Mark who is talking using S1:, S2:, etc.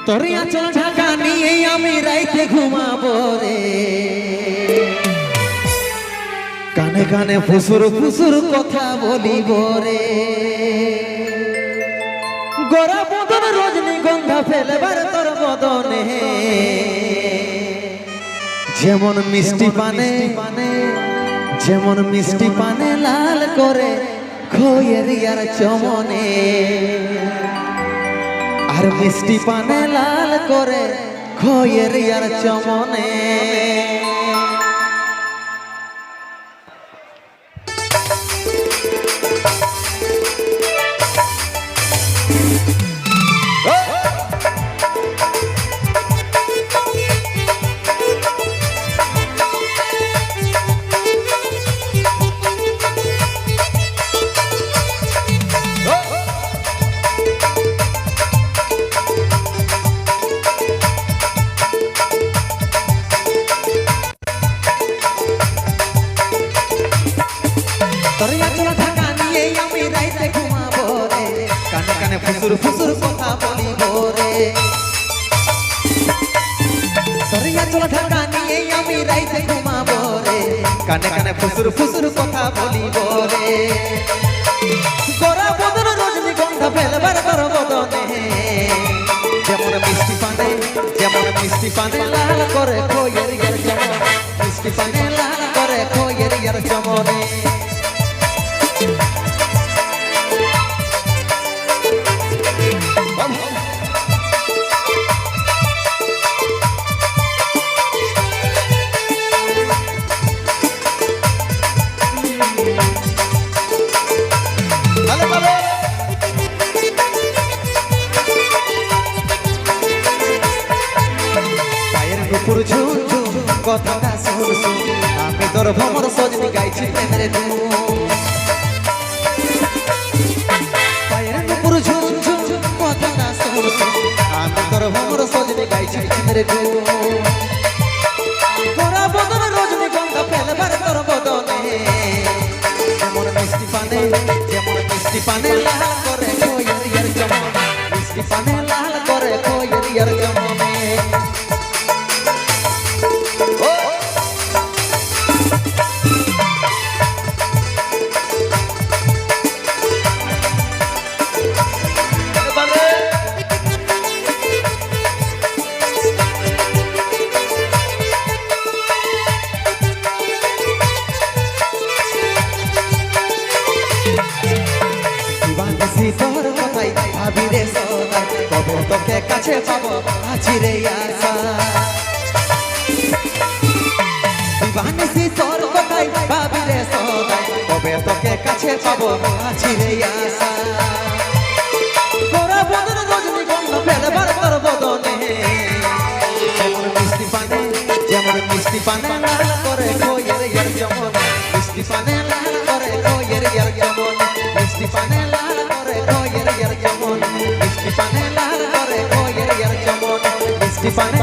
S1: তোর আঁচল ঢাকা নিয়ে আমি রাইতে ঘুমাবো রে, কানে কানে ফুসুর ফুসুর কথা বলিব রে। গোরা বদন রজনীগন্ধা ফেলবার তোর বদনে, যেমন মিষ্টি পানে যেমন মিষ্টি পানে লাল করে খইয়ের ইয়ার চমনে, আর মিষ্টি পানে লাল করে খইয়ের ইয়ার চমনে। ফুসুর ফুসুর কথা বলিব রে, সরিয়া চলা ঢাকা নিয়ে আমি রাইতে ঘুমাবো রে, কানে কানে ফুসুর ফুসুর কথা বলিব রে। গোরা বদন রজনীগন্ধা ফেলবার তোর বদনে, যেমন মিষ্টি পানে লাল করে খইয়ের ইয়ার চমনে, মিষ্টি পানে লাল করে খইয়ের ইয়ার চমনে। কথাটা শুন শুন, আমি তোর ভ্রমর সজনি গাইছি প্রেমের ধুন। পায়ের নুপুর ঝুন ঝুন, কথাটা শুন শুন, আমি তোর ভ্রমর সজনি গাইছি প্রেমের ধুন। গোরা বদন রজনীগন্ধা ফেলবার তোর বদনে, যেমন মিষ্টি পানে লাল করে খইয়ের ইয়ার চমনে, মিষ্টি পানে লাল করে খইয়ের ইয়ার চমনে। তোর কথাই ভাবি রে সদাই, কবে তোকে কাছে পাবো আছি রে আশা। দিবানিসি তোর কথাই ভাবি রে সদাই, কবে তোকে কাছে পাবো আছি রে আশা। গোরা বদন রজনীগন্ধা ফেলবার তোর বদনে, যেমন মিষ্টি পানে লাল করে খইয়ের ইয়ার চমনে, মিষ্টি পানে লাল করে খইয়ের ইয়ার চমনে, মিষ্টি পানে লাল করে খইয়ের ইয়ার চমনে, মিষ্টি পানে লাল করে খইয়ের ইয়ার চমনে, মিষ্টি পানে